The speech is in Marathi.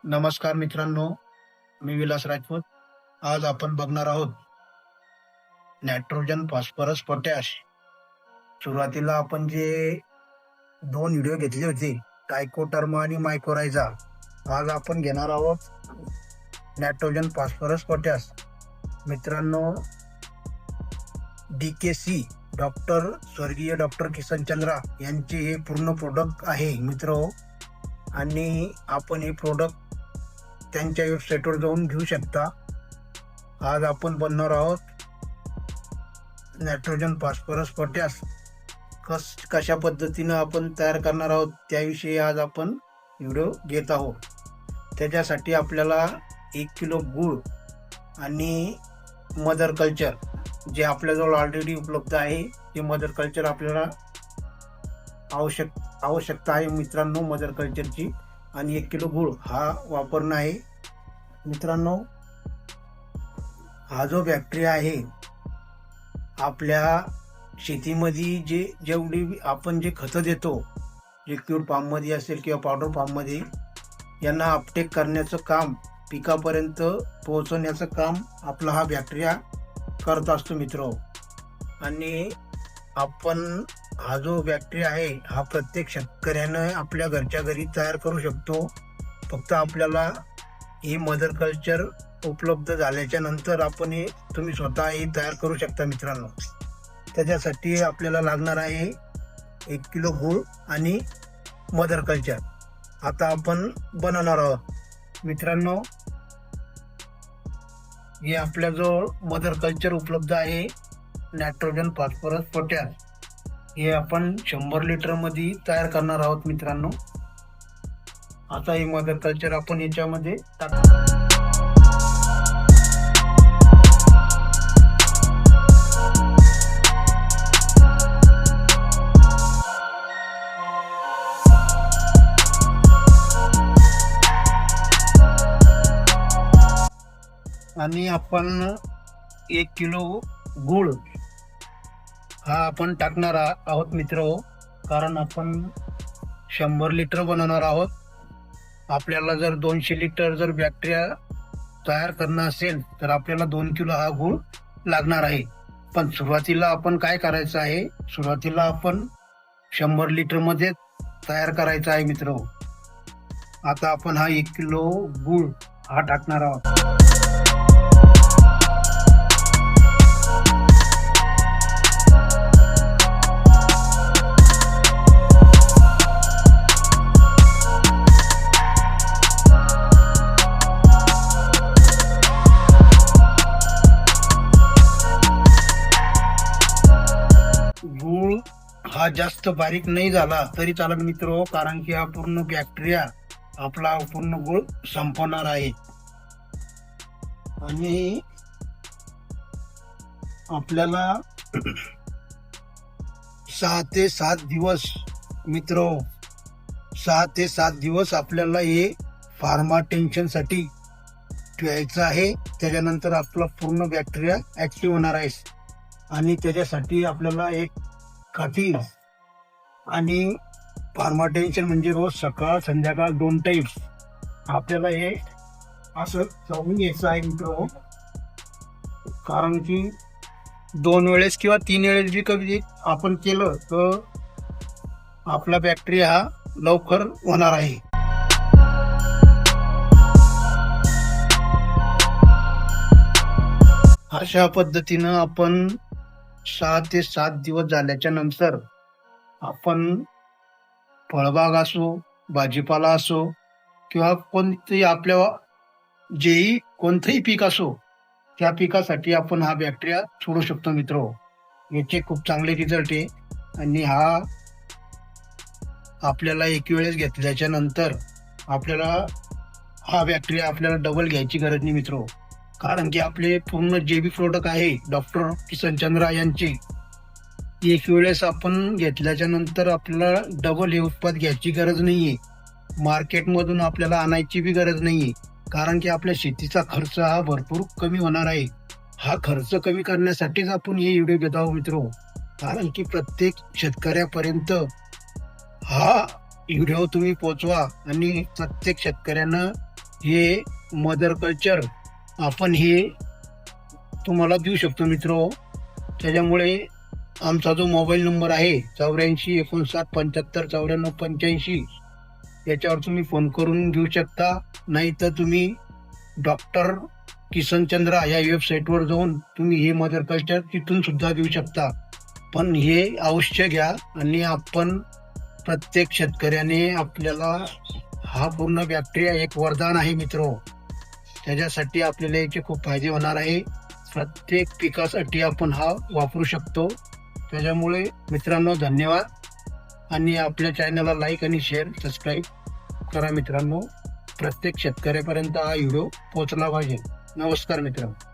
नमस्कार मित्रांनो, मी विलास राजपूत. आज आपण बघणार आहोत नायट्रोजन, फॉस्फरस, पोटॅश. सुरुवातीला आपण जे 2 व्हिडिओ घेतले होते, ट्रायकोडर्मा आणि मायकोरायझा. आज आपण घेणार आहोत नायट्रोजन, फॉस्फरस, पोटॅश. मित्रांनो, DKC स्वर्गीय डॉक्टर किसनचंद्रा यांचे हे पूर्ण प्रोडक्ट आहे मित्र. आणि आपण हे प्रोडक्ट त्यांच्या वेबसाईटवर जाऊन घेऊ शकता. आज आपण बनणार आहोत नायट्रोजन, फॉस्फरस, पोटॅश. कशा पद्धतीनं आपण तयार करणार आहोत त्याविषयी आज आपण व्हिडिओ घेत आहोत. त्याच्यासाठी आपल्याला 1 किलो गूळ आणि मदर कल्चर, जे आपल्याजवळ ऑलरेडी उपलब्ध आहे, ते मदर कल्चर आपल्याला आवश्यकता आहे मित्रांनो मदर कल्चरची. आणि 1 किलो गूळ हा वापरणं आहे मित्रांनो. हा जो बॅक्टेरिया आहे आपल्या शेतीमध्ये जेवढी आपण जे खतं देतो, लिक्विड फॉर्ममध्ये असेल किंवा पावडर फॉर्ममध्ये, यांना अपटेक करण्याचं काम, पिकापर्यंत पोहोचवण्याचं काम आपला हा बॅक्टेरिया करत असतो मित्र. आणि आपण हा जो बॅक्टेरिया आहे हा प्रत्येक शेतकऱ्यानं आपल्या घरच्या घरी तयार करू शकतो. फक्त आपल्याला हे मदर कल्चर उपलब्ध झाल्याच्या नंतर आपण हे तुम्ही स्वतः हे तयार करू शकता मित्रांनो. त्याच्यासाठी आपल्याला लागणार आहे 1 किलो गूळ आणि मदर कल्चर. आता आपण बनवणार आहोत मित्रांनो. हे आपल्याजवळ मदर कल्चर उपलब्ध आहे, नायट्रोजन, फॉस्फरस, पोटॅश. हे आपण 100 लिटरमध्ये तयार करणार आहोत मित्रांनो. आता हे मदर कल्चर आपण याच्यामध्ये आणि आपण 1 किलो गूळ हा आपण टाकणार आहोत मित्र. कारण आपण 100 लिटर बनवणार आहोत. आपल्याला जर 200 लिटर जर बॅक्टेरिया तयार करणं असेल तर आपल्याला 2 किलो हा गूळ लागणार आहे. पण सुरुवातीला आपण काय करायचं आहे, सुरुवातीला आपण 100 लिटरमध्ये तयार करायचं आहे मित्र. आता आपण हा 1 किलो गूळ हा टाकणार आहोत. गूळ हा जास्त बारीक नाही झाला तरी चालेल मित्र, कारण की हा पूर्ण बॅक्टेरिया आपला पूर्ण गूळ संपवणार आहे. आणि आपल्याला 6 ते 7 दिवस मित्र, 6 ते 7 दिवस आपल्याला हे फार्माटेशन साठी ठेवायचं आहे. त्याच्यानंतर आपला पूर्ण बॅक्टेरिया ऍक्टिव्ह होणार आहे. आणि त्याच्यासाठी आपल्याला एक काठी आणि फार्माटेशन म्हणजे रोज सकाळ संध्याकाळ 2 टाइम आपल्याला हे असं चावून घ्यायचं आहे मित्र. कारण की 2 वेळेस किंवा 3 वेळेस बी कधी आपण केलं तर आपला बॅक्टेरिया हा लवकर होणार आहे. अशा पद्धतीनं आपण 6 ते 7 दिवस झाल्याच्या नंतर आपण फळबाग असो, भाजीपाला असो किंवा कोणतेही आपल्या कोणतंही पीक असो, त्या पिकासाठी आपण हा बॅक्टेरिया सोडू शकतो मित्र. याचे खूप चांगले रिझल्ट आहे. आणि हा आपल्याला एक वेळेस घेतल्याच्या नंतर आपल्याला हा बॅक्टेरिया आपल्याला डबल घ्यायची गरज नाही मित्र. कारण की आपले पूर्ण जे बी प्रोडक्ट आहे डॉक्टर किसनचंद्रा यांचे, एक वेळेस आपण घेतल्याच्या नंतर आपल्याला डबल हे उत्पाद घ्यायची गरज नाहीये. मार्केटमधून आपल्याला आणायची बी गरज नाहीये. कारण की आपल्या शेतीचा खर्च हा भरपूर कमी होणार आहे. हा खर्च कमी करण्यासाठीच आपण हे व्हिडिओ घेत आहोत मित्र. कारण की प्रत्येक शेतकऱ्यापर्यंत हा व्हिडिओ तुम्ही पोचवा आणि प्रत्येक शेतकऱ्यानं हे मदर कल्चर आपण हे तुम्हाला देऊ शकतो मित्र. त्याच्यामुळे आमचा जो मोबाईल नंबर आहे 84 59 75 94 85 याच्यावर तुम्ही फोन करून घेऊ शकता. नाही तर तुम्ही डॉक्टर किसनचंद्रा या वेबसाईटवर जाऊन तुम्ही हे मदर कल्चर तिथून सुद्धा घेऊ शकता. पण हे अवश्य घ्या. आणि आपण प्रत्येक शेतकऱ्याने आपल्याला हा पूर्ण बॅक्टेरिया एक वरदान आहे मित्र. त्याच्यासाठी आपल्याला याचे खूप फायदे होणार आहे. प्रत्येक पिकासाठी आपण हा वापरू शकतो. त्याच्यामुळे मित्रांनो धन्यवाद. आणि आपल्या चॅनलला लाईक आणि शेअर सबस्क्राईब करा मित्रांनो. प्रत्येक शेतकऱ्यापर्यंत हा व्हिडिओ पोहोचला पाहिजे. नमस्कार मित्रांनो.